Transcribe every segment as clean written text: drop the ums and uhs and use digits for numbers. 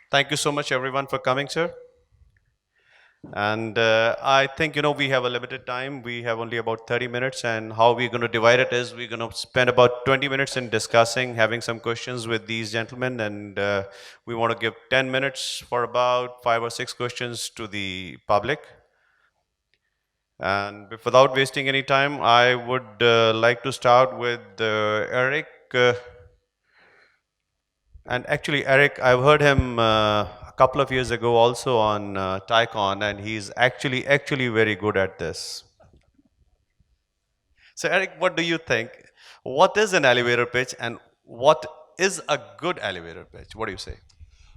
Thank you so much, everyone, for coming, sir. And I think, we have a limited time. We have only about 30 minutes. And how we're going to divide it is we're going to spend about 20 minutes in discussing, having some questions with these gentlemen. And we want to give 10 minutes for about 5 or 6 questions to the public. And without wasting any time, I would like to start with Eric. And actually, Eric, I've heard him a couple of years ago also on Tycon, and he's actually very good at this. So, Eric, what do you think? What is an elevator pitch, and what is a good elevator pitch? What do you say?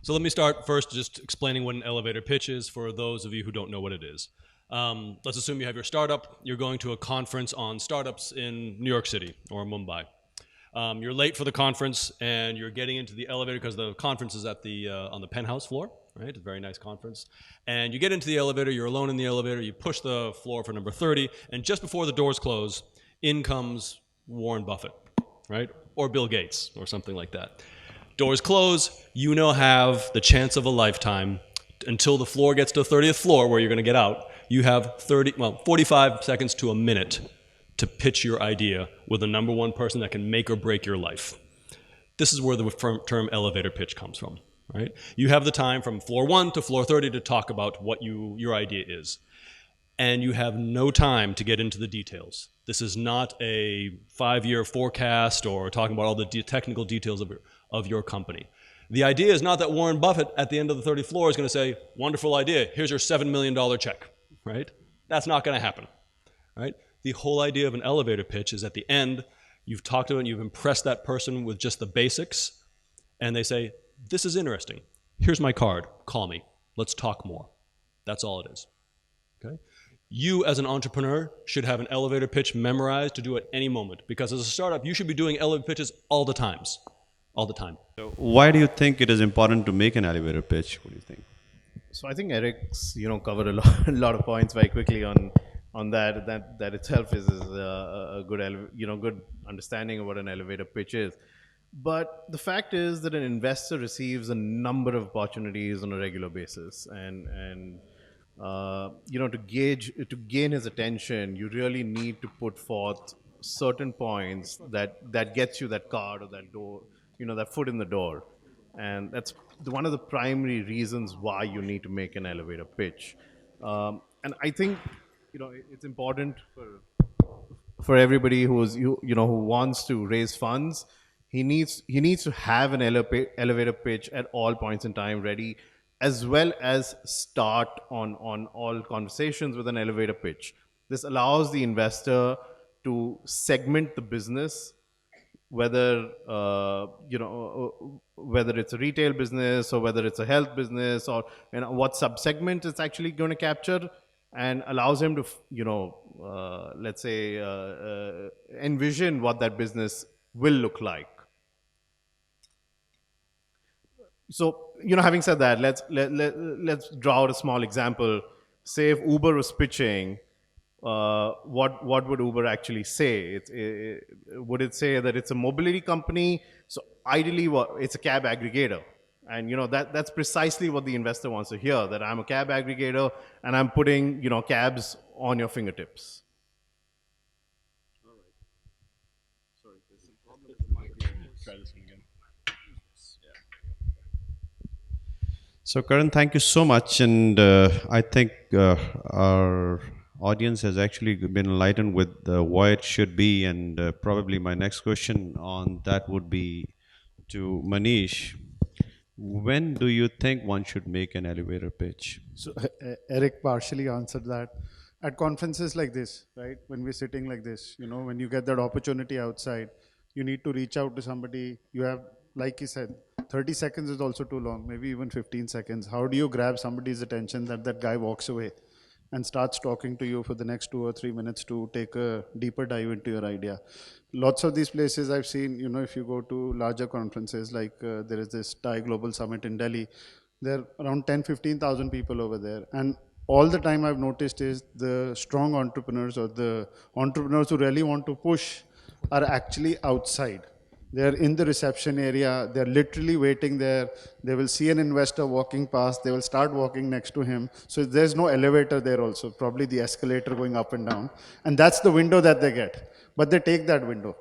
So let me start first just explaining what an elevator pitch is for those of you who don't know what it is. Let's assume you have your startup. You're going to a conference on startups in New York City or Mumbai. You're late for the conference and you're getting into the elevator because the conference is at the on the penthouse floor, right? It's a very nice conference. And you get into the elevator, you're alone in the elevator, you push the floor for number 30, and just before the doors close, in comes Warren Buffett, right? Or Bill Gates or something like that. Doors close, you now have the chance of a lifetime until the floor gets to the 30th floor where you're going to get out. You have 45 seconds to a minute to pitch your idea with the number one person that can make or break your life. This is where the term elevator pitch comes from, right? You have the time from floor 1 to floor 30 to talk about what your idea is. And you have no time to get into the details. This is not a 5-year forecast or talking about all the technical details of your company. The idea is not that Warren Buffett at the end of the 30th floor is going to say, wonderful idea, here's your $7 million check, right? That's not going to happen, right? The whole idea of an elevator pitch is at the end, you've talked to it, you've impressed that person with just the basics, and they say, this is interesting. Here's my card, call me, let's talk more. That's all it is, okay? You as an entrepreneur should have an elevator pitch memorized to do at any moment, because as a startup, you should be doing elevator pitches all the time. So, why do you think it is important to make an elevator pitch? What do you think? So I think Eric's covered a lot, a lot of points very quickly on that. That itself is a good good understanding of what an elevator pitch is. But the fact is that an investor receives a number of opportunities on a regular basis, and to gain his attention, you really need to put forth certain points that gets you that card or that door, that foot in the door. And that's one of the primary reasons why you need to make an elevator pitch. And I think it's important for everybody who wants to raise funds. He needs to have an elevator pitch at all points in time ready, as well as start on all conversations with an elevator pitch. This allows the investor to segment the business, whether whether it's a retail business or whether it's a health business, or what subsegment it's actually going to capture, and allows him to let's say envision what that business will look like. So having said that, let's draw out a small example. Say if Uber was pitching, what would Uber actually say? Would it say that it's a mobility company? So ideally, it's a cab aggregator, and that's precisely what the investor wants to hear. That I'm a cab aggregator, and I'm putting cabs on your fingertips. All right. Sorry, there's some problem with the mic. Try this one again. So, Karan, thank you so much. And I think our audience has actually been enlightened with why it should be. And probably my next question on that would be to Manish. When do you think one should make an elevator pitch? So Eric partially answered that. At conferences like this, right, when we're sitting like this, when you get that opportunity outside, you need to reach out to somebody. You have, like he said, 30 seconds is also too long, maybe even 15 seconds. How do you grab somebody's attention that guy walks away and starts talking to you for the next 2 or 3 minutes to take a deeper dive into your idea? Lots of these places I've seen, if you go to larger conferences, like there is this Thai Global Summit in Delhi, there are around 10-15,000 people over there. And all the time I've noticed is the strong entrepreneurs or the entrepreneurs who really want to push are actually outside. They're in the reception area. They're literally waiting there. They will see an investor walking past. They will start walking next to him. So there's no elevator there also, probably the escalator going up and down. And that's the window that they get. But they take that window.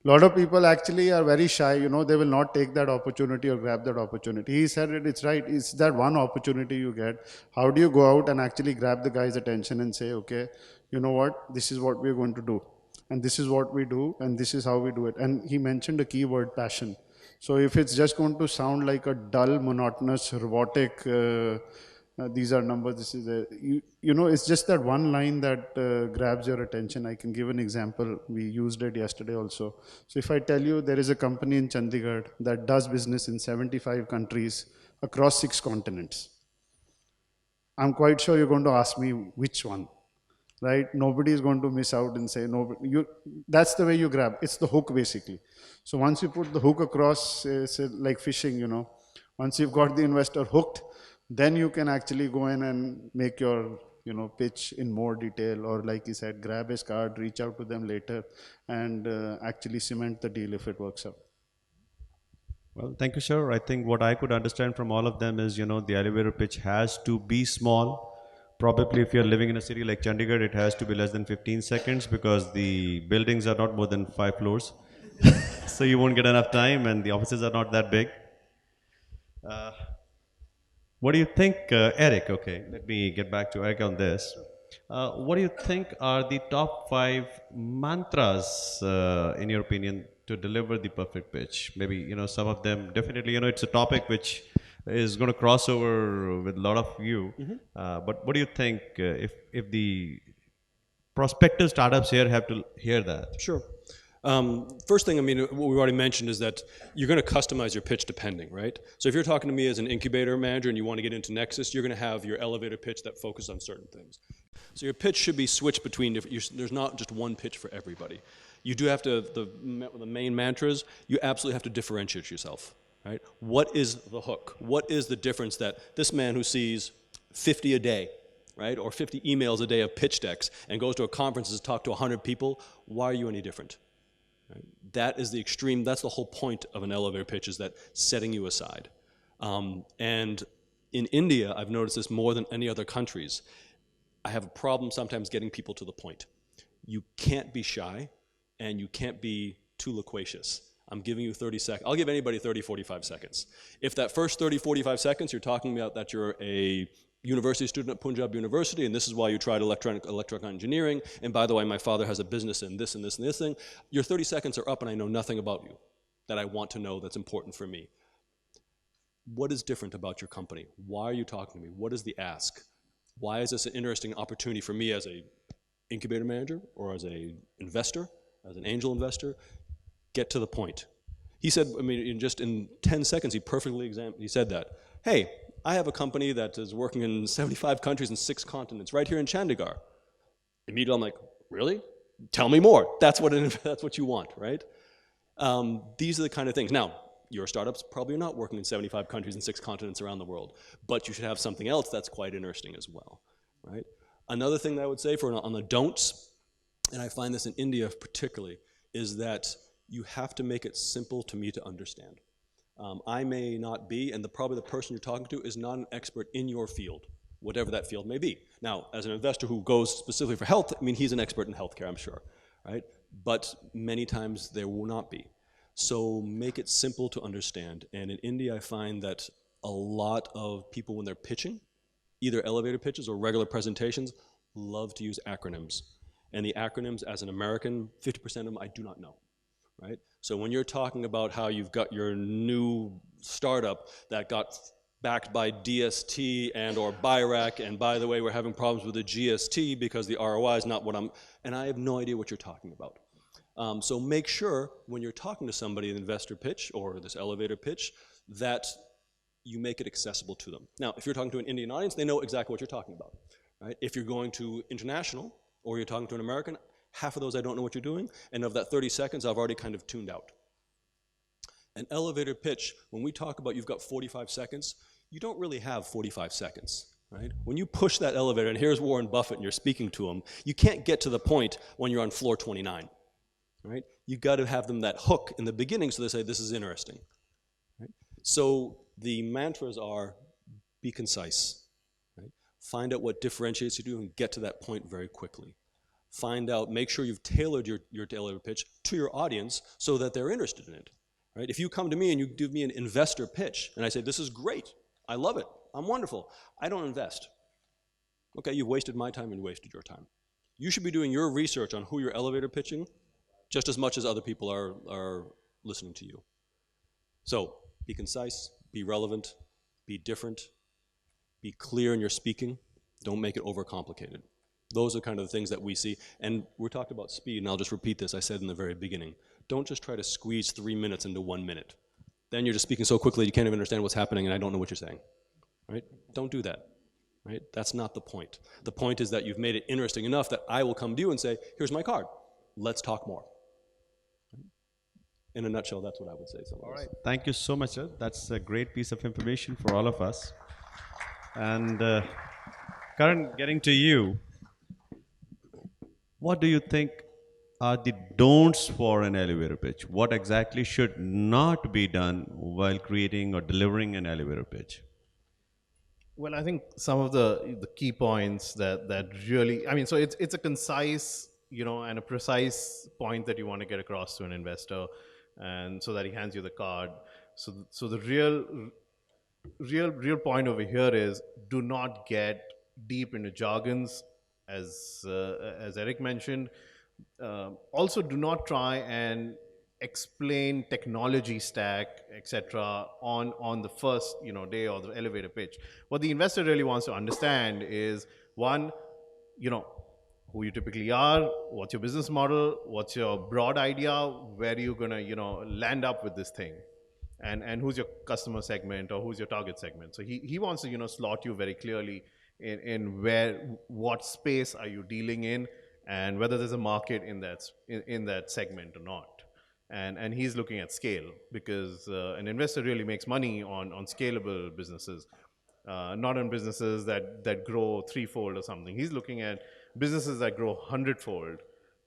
A lot of people actually are very shy, they will not take that opportunity or grab that opportunity. He said it, it's right. It's that one opportunity you get. How do you go out and actually grab the guy's attention and say, okay, you know what, this is what we're going to do. And this is what we do, and this is how we do it. And he mentioned a key word, passion. So if it's just going to sound like a dull, monotonous, robotic, these are numbers, this is a, it's just that one line that grabs your attention. I can give an example. We used it yesterday also. So if I tell you there is a company in Chandigarh that does business in 75 countries across 6 continents, I'm quite sure you're going to ask me which one, right? Nobody is going to miss out and say no. That's the way you grab. It's the hook basically. So once you put the hook across, say like fishing, once you've got the investor hooked, then you can actually go in and make your pitch in more detail, or like you said, grab his card, reach out to them later, and actually cement the deal if it works out. Well, thank you, sir. I think what I could understand from all of them is, the elevator pitch has to be small. Probably if you're living in a city like Chandigarh, it has to be less than 15 seconds because the buildings are not more than 5 floors. So you won't get enough time and the offices are not that big. What do you think, Eric? Okay, let me get back to Eric on this. What do you think are the top 5 mantras, in your opinion, to deliver the perfect pitch? Maybe, some of them definitely, it's a topic which is going to cross over with a lot of you. But what do you think if the prospective startups here have to hear that? Sure. First thing, what we already mentioned is that you're going to customize your pitch depending, right? So if you're talking to me as an incubator manager and you want to get into Nexus, you're going to have your elevator pitch that focuses on certain things. So your pitch should be switched between different, there's not just one pitch for everybody. You do have to, the main mantras, you absolutely have to differentiate yourself, right? What is the hook? What is the difference that this man who sees 50 a day, right, or 50 emails a day of pitch decks and goes to a conference to talk to 100 people, why are you any different? Right? That is the extreme, that's the whole point of an elevator pitch, is that setting you aside. And in India, I've noticed this more than any other countries. I have a problem sometimes getting people to the point. You can't be shy and you can't be too loquacious. I'm giving you 30 seconds. I'll give anybody 30, 45 seconds. If that first 30, 45 seconds you're talking about that you're a university student at Punjab University, and this is why you tried electrical engineering, and by the way, my father has a business in this and this and this thing, your 30 seconds are up and I know nothing about you that I want to know that's important for me. What is different about your company? Why are you talking to me? What is the ask? Why is this an interesting opportunity for me as a incubator manager or as a investor, as an angel investor? Get to the point. He said, just in 10 seconds, he said that. Hey, I have a company that is working in 75 countries and 6 continents, right here in Chandigarh. Immediately, I'm like, really? Tell me more. That's what you want, right? These are the kind of things. Now, your startup's probably not working in 75 countries and 6 continents around the world, but you should have something else that's quite interesting as well, right? Another thing that I would say on the don'ts, and I find this in India particularly, is that you have to make it simple to me to understand. I may not be, and probably the person you're talking to is not an expert in your field, whatever that field may be. Now, as an investor who goes specifically for health, he's an expert in healthcare, I'm sure, right? But many times there will not be. So make it simple to understand. And in India, I find that a lot of people, when they're pitching, either elevator pitches or regular presentations, love to use acronyms. And the acronyms, as an American, 50% of them I do not know. Right? So when you're talking about how you've got your new startup that got backed by DST and or BIRAC, and by the way, we're having problems with the GST because the ROI is not what and I have no idea what you're talking about. So make sure when you're talking to somebody, an investor pitch or this elevator pitch, that you make it accessible to them. Now, if you're talking to an Indian audience, they know exactly what you're talking about. Right? If you're going to international or you're talking to an American, half of those I don't know what you're doing, and of that 30 seconds, I've already kind of tuned out. An elevator pitch, when we talk about you've got 45 seconds, you don't really have 45 seconds, right? When you push that elevator, and here's Warren Buffett and you're speaking to him, you can't get to the point when you're on floor 29, right? You got to have them that hook in the beginning so they say, this is interesting, right? So the mantras are be concise, right? Find out what differentiates you and get to that point very quickly. Find out, make sure you've tailored your elevator pitch to your audience so that they're interested in it, right? If you come to me and you give me an investor pitch and I say, this is great, I love it, I'm wonderful, I don't invest. Okay, you've wasted my time and you wasted your time. You should be doing your research on who you're elevator pitching just as much as other people are listening to you. So be concise, be relevant, be different, be clear in your speaking, don't make it overcomplicated. Those are kind of the things that we see. And we talked about speed, and I'll just repeat this I said in the very beginning. Don't just try to squeeze 3 minutes into 1 minute. Then you're just speaking so quickly you can't even understand what's happening and I don't know what you're saying. Right? Don't do that. Right? That's not the point. The point is that you've made it interesting enough that I will come to you and say, here's my card. Let's talk more. In a nutshell, that's what I would say. All right. Thank you so much, sir. That's a great piece of information for all of us. And Karan, getting to you, what do you think are the don'ts for an elevator pitch? What exactly should not be done while creating or delivering an elevator pitch? Well, I think some of the key points that really, I mean, so it's a concise, and a precise point that you want to get across to an investor, and so that he hands you the card. So the real point over here is, do not get deep into jargons, as Eric mentioned. Also, do not try and explain technology stack, etc., on the first day or the elevator pitch. What the investor really wants to understand is, one, who you typically are, what's your business model, what's your broad idea, where are you gonna land up with this thing, and who's your customer segment or who's your target segment. So he wants to slot you very clearly in what space are you dealing in, and whether there's a market in that segment or not. And he's looking at scale, because an investor really makes money on scalable businesses, not on businesses that grow threefold or something. He's looking at businesses that grow hundredfold.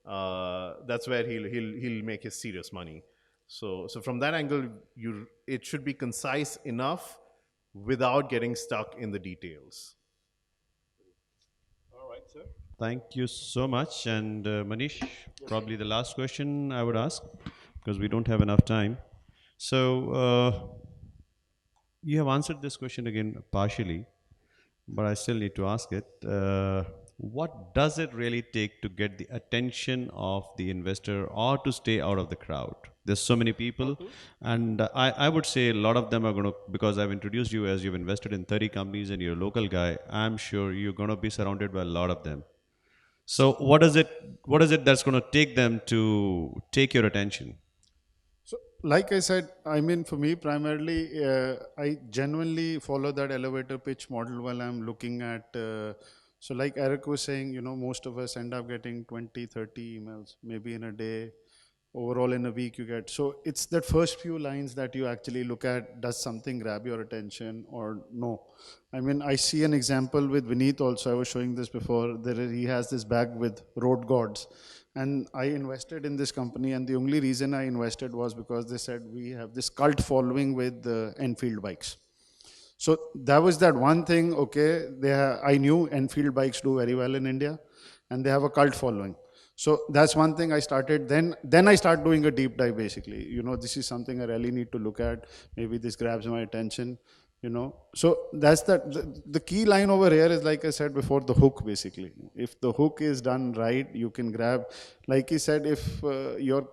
That's where he'll make his serious money. So from that angle, it should be concise enough without getting stuck in the details. All right, sir. Thank you so much. And Manish, probably the last question I would ask, because we don't have enough time. So you have answered this question again partially, but I still need to ask it. What does it really take to get the attention of the investor or to stay out of the crowd? There's so many people, and I would say a lot of them are going to, because I've introduced you as you've invested in 30 companies and you're a local guy, I'm sure you're going to be surrounded by a lot of them. So what is it that's going to take them to take your attention? So, like I said, I mean, for me, primarily, I genuinely follow that elevator pitch model while I'm looking at. So, like Eric was saying, most of us end up getting 20, 30 emails, maybe in a day. Overall, in a week, you get. So, it's that first few lines that you actually look at. Does something grab your attention or no? I mean, I see an example with Vineet also. I was showing this before. He has this bag with road gods. And I invested in this company, and the only reason I invested was because they said we have this cult following with Enfield bikes. So that was that one thing. Okay, I knew Enfield bikes do very well in India, and they have a cult following. So that's one thing I started. Then I start doing a deep dive. Basically, this is something I really need to look at. Maybe this grabs my attention. So that's the key line over here is, like I said before, the hook. Basically, if the hook is done right, you can grab, like he said, if your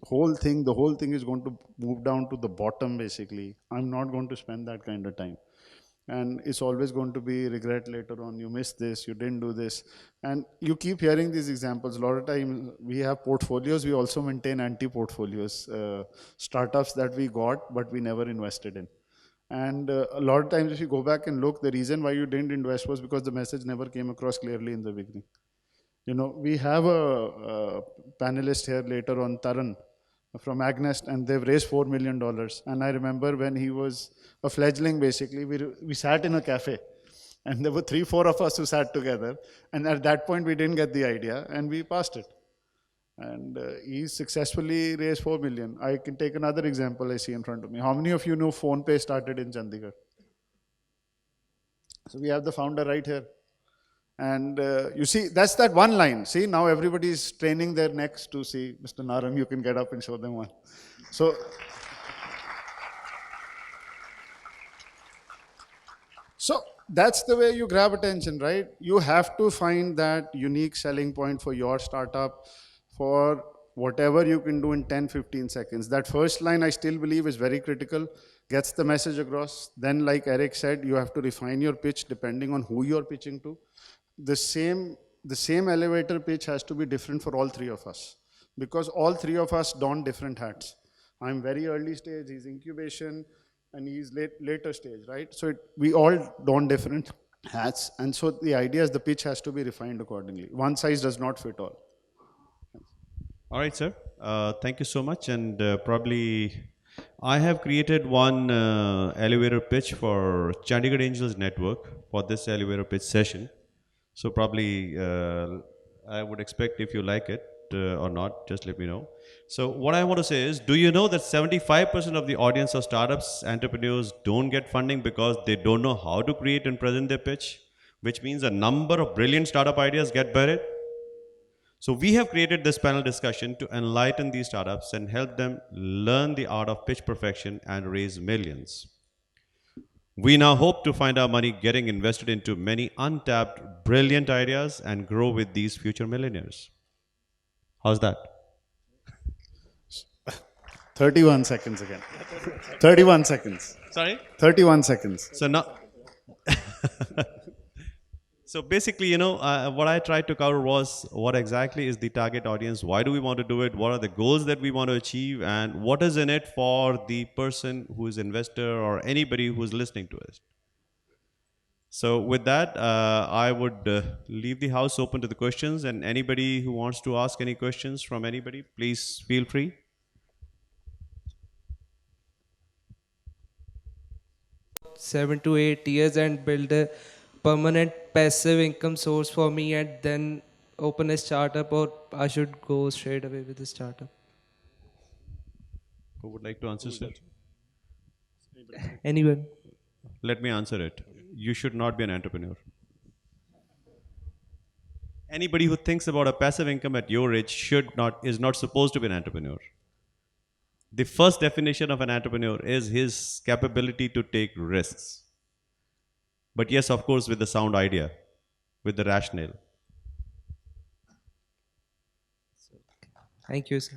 the whole thing is going to move down to the bottom. Basically, I'm not going to spend that kind of time, and it's always going to be regret later on. You missed this, you didn't do this, and you keep hearing these examples. A lot of times we have portfolios, we also maintain anti-portfolios, startups that we got but we never invested in. And a lot of times if you go back and look, the reason why you didn't invest was because the message never came across clearly in the beginning. We have a panelist here later on, Taran, from Agnest, and they've raised $4 million. And I remember when he was a fledgling, basically, we sat in a cafe. And there were 3-4 of us who sat together. And at that point, we didn't get the idea, and we passed it. And he's successfully raised 4 million. I can take another example I see in front of me. How many of you know PhonePe started in Chandigarh? So we have the founder right here. And you see, that's that one line. See, now everybody's training their necks to see, Mr. Naram, you can get up and show them one. So, so that's the way you grab attention, right? You have to find that unique selling point for your startup, for whatever you can do in 10, 15 seconds. That first line, I still believe, is very critical, gets the message across. Then, like Eric said, you have to refine your pitch depending on who you're pitching to. The same elevator pitch has to be different for all three of us, because all three of us don different hats. I'm very early stage, he's incubation, and he's later stage, right? So we all don different hats, and so the idea is the pitch has to be refined accordingly. One size does not fit all. All right, sir. Thank you so much. And probably I have created one elevator pitch for Chandigarh Angels Network for this elevator pitch session. So probably I would expect if you like it or not, just let me know. So what I want to say is, do you know that 75% of the audience of startups, entrepreneurs don't get funding because they don't know how to create and present their pitch, which means a number of brilliant startup ideas get buried. So we have created this panel discussion to enlighten these startups and help them learn the art of pitch perfection and raise millions. We now hope to find our money getting invested into many untapped, brilliant ideas and grow with these future millionaires. How's that? 31 seconds again. 31 seconds. Sorry? 31 seconds. So now, so basically, what I tried to cover was what exactly is the target audience, why do we want to do it, what are the goals that we want to achieve, and what is in it for the person who is investor or anybody who is listening to us. So with that, I would leave the house open to the questions, and anybody who wants to ask any questions from anybody, please feel free. Seven to 8 years and build a permanent passive income source for me, and then open a startup, or I should go straight away with the startup? Who would like to answer, sir? Anyone? Let me answer it. You should not be an entrepreneur. Anybody who thinks about a passive income at your age is not supposed to be an entrepreneur. The first definition of an entrepreneur is his capability to take risks. But yes, of course, with the sound idea, with the rationale. Thank you, sir.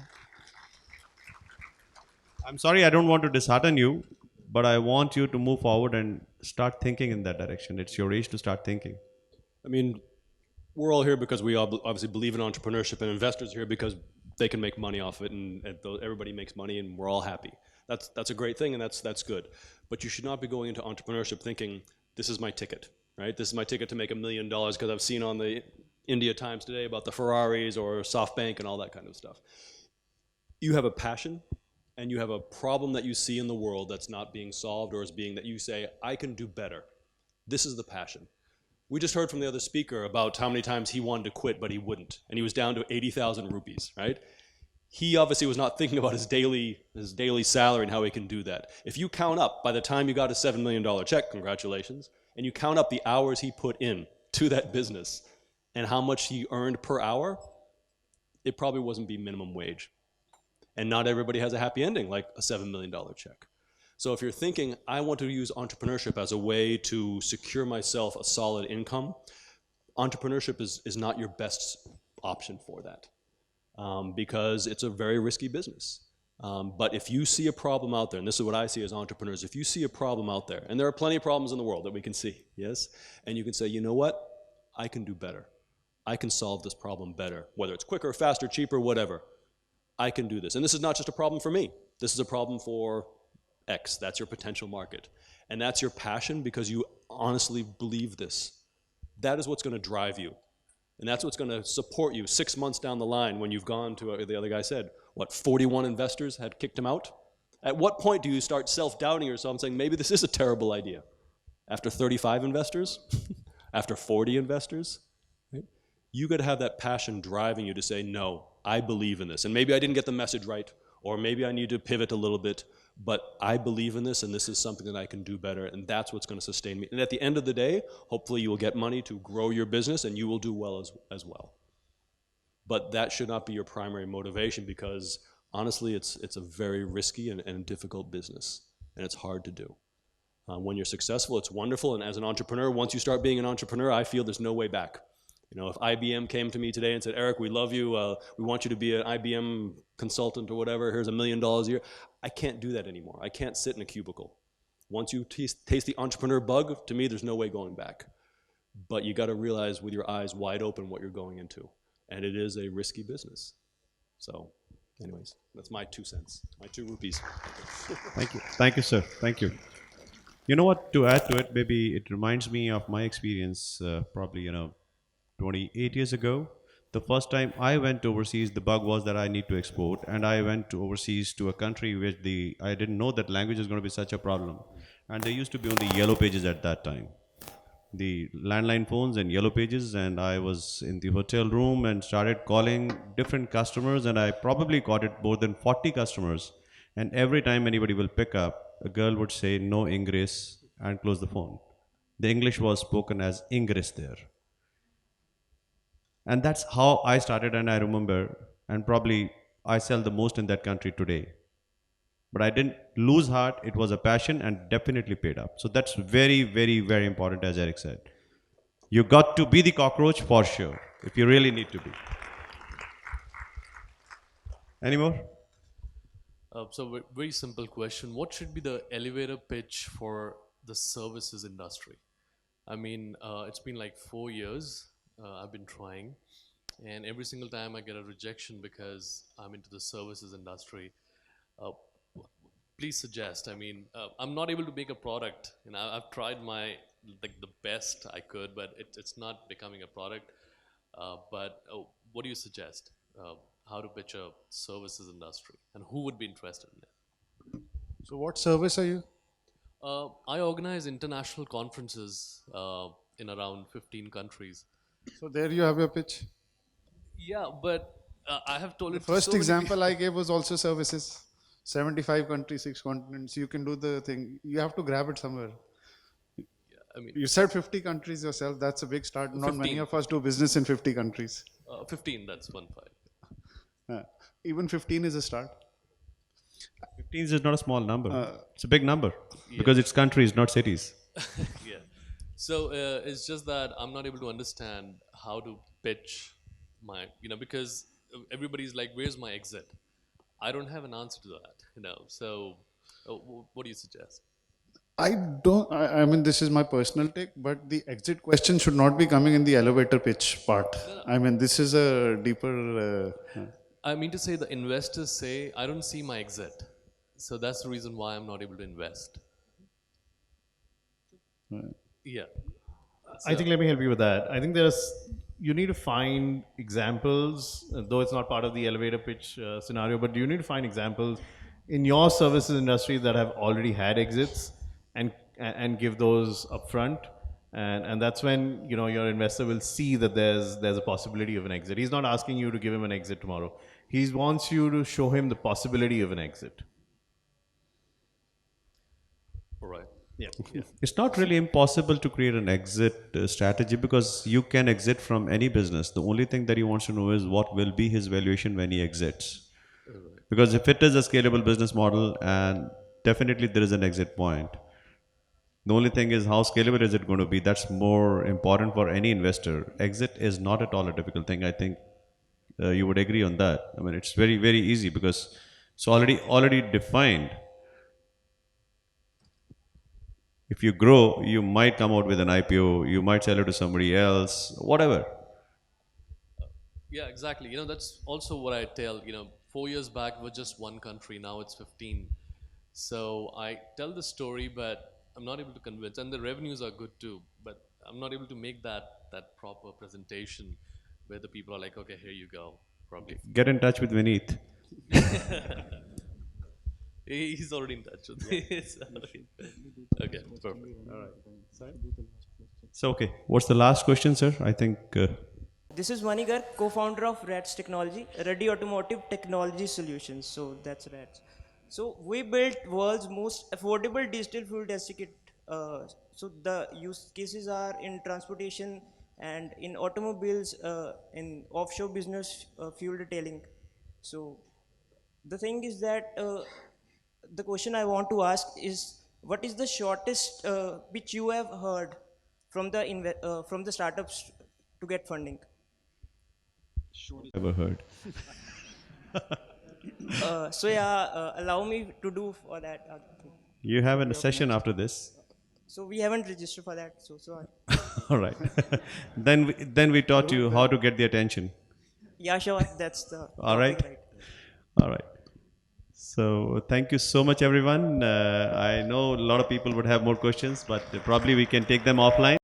I'm sorry, I don't want to dishearten you, but I want you to move forward and start thinking in that direction. It's your age to start thinking. I mean, we're all here because we all obviously believe in entrepreneurship, and investors are here because they can make money off it, and everybody makes money, and we're all happy. That's a great thing, and that's good. But you should not be going into entrepreneurship thinking, this is my ticket, right? This is my ticket to make $1 million, because I've seen on the India Times today about the Ferraris or SoftBank and all that kind of stuff. You have a passion, and you have a problem that you see in the world that's not being solved, or is being that you say, I can do better. This is the passion. We just heard from the other speaker about how many times he wanted to quit, but he wouldn't. And he was down to 80,000 rupees, right? He obviously was not thinking about his daily salary and how he can do that. If you count up, by the time you got a $7 million check, congratulations, and you count up the hours he put in to that business and how much he earned per hour, it probably wasn't be minimum wage. And not everybody has a happy ending, like a $7 million check. So if you're thinking, I want to use entrepreneurship as a way to secure myself a solid income, entrepreneurship is not your best option for that, because it's a very risky business. But if you see a problem out there, and this is what I see as entrepreneurs, if you see a problem out there, and there are plenty of problems in the world that we can see, yes? And you can say, you know what? I can do better. I can solve this problem better, whether it's quicker, faster, cheaper, whatever. I can do this. And this is not just a problem for me. This is a problem for X. That's your potential market. And that's your passion because you honestly believe this. That is what's going to drive you. And that's what's going to support you 6 months down the line when you've gone to, the other guy said, what, 41 investors had kicked him out? At what point do you start self-doubting yourself and saying, maybe this is a terrible idea? After 35 investors? After 40 investors? Right? You got to have that passion driving you to say, no, I believe in this. And maybe I didn't get the message right, or maybe I need to pivot a little bit, but I believe in this and this is something that I can do better, and that's what's going to sustain me. And at the end of the day, hopefully you will get money to grow your business and you will do well as well. But that should not be your primary motivation, because honestly, it's a very risky and difficult business, and it's hard to do. When you're successful, it's wonderful, and as an entrepreneur, once you start being an entrepreneur, I feel there's no way back. You know, if IBM came to me today and said, Eric, we love you, we want you to be an IBM consultant or whatever, here's $1 million a year, I can't do that anymore. I can't sit in a cubicle. Once you taste the entrepreneur bug, to me, there's no way going back. But you got to realize with your eyes wide open what you're going into. And it is a risky business. So, anyways, that's my 2 cents, my 2 rupees. Thank you. Thank you, sir. Thank you. You know what? To add to it, maybe it reminds me of my experience. Probably 28 years ago, the first time I went overseas, the bug was that I need to export, and I went to overseas to a country which I didn't know that language is going to be such a problem, and they used to be on the yellow pages at that time, the landline phones and yellow pages, and I was in the hotel room and started calling different customers, and I probably got it more than 40 customers, and every time anybody will pick up, a girl would say no Ingress and close the phone. The English was spoken as Ingress there. And that's how I started, and I remember, and probably I sell the most in that country today. But I didn't lose heart, it was a passion and definitely paid up. So that's very, very, very important, as Eric said. You got to be the cockroach for sure, if you really need to be. Any more? Very simple question. What should be the elevator pitch for the services industry? I mean, it's been like 4 years I've been trying, and every single time I get a rejection because I'm into the services industry. Uh, Please suggest. I mean, I'm not able to make a product. You know, I've tried like the best I could, but it's not becoming a product. What do you suggest? How to pitch a services industry, and who would be interested in it? So what service are you? I organize international conferences in around 15 countries. So there you have your pitch. Yeah, but I have told The it. first so many example I gave was also services. 75 countries, 6 continents. You can do the thing. You have to grab it somewhere. I mean, You said 50 countries yourself. That's a big start. Not 15. many of us do business in 50 countries. 15. That's 1.5. Even 15 is a start. 15 is not a small number. It's a big number because it's countries, not cities. Yeah. So it's just that I'm not able to understand how to pitch because everybody's like, "Where's my exit?" I don't have an answer to that. So what do you suggest? I mean, this is my personal take, but the exit question should not be coming in the elevator pitch part. I mean, this is a deeper. I mean to say the investors say, I don't see my exit. So that's the reason why I'm not able to invest. Yeah. I think let me help you with that. I think you need to find examples, though it's not part of the elevator pitch scenario, but you need to find examples in your services industry that have already had exits and give those upfront. And that's when your investor will see that there's a possibility of an exit. He's not asking you to give him an exit tomorrow. He wants you to show him the possibility of an exit. All right. Yeah. It's not really impossible to create an exit strategy because you can exit from any business. The only thing that he wants to know is what will be his valuation when he exits. Because if it is a scalable business model, and definitely there is an exit point. The only thing is how scalable is it going to be? That's more important for any investor. Exit is not at all a difficult thing. I think you would agree on that. I mean, it's very, very easy because it's already defined. If you grow, you might come out with an IPO, you might sell it to somebody else, whatever. Yeah, exactly. That's also what I tell. 4 years back was just one country. Now it's 15. So I tell the story, but I'm not able to convince. And the revenues are good too, but I'm not able to make that proper presentation where the people are like, okay, here you go. Probably. Get in touch with Vineet. He's already in touch with me. Okay, perfect. So, okay, what's the last question, sir? I think This is Manigar, co-founder of RATS Technology, Ready Automotive Technology Solutions. So that's RATS. So we built world's most affordable digital fuel test kit. So the use cases are in transportation and in automobiles, in offshore business, fuel detailing. So the thing is that the question I want to ask is, what is the shortest pitch you have heard from from the startups to get funding? Ever heard? So yeah, allow me to do for that. You have a session after this. So we haven't registered for that. So sorry. All right. Then we taught you how to get the attention. Yeah, sure. That's the All topic, right. right? All right. So thank you so much, everyone. I know a lot of people would have more questions, but probably we can take them offline.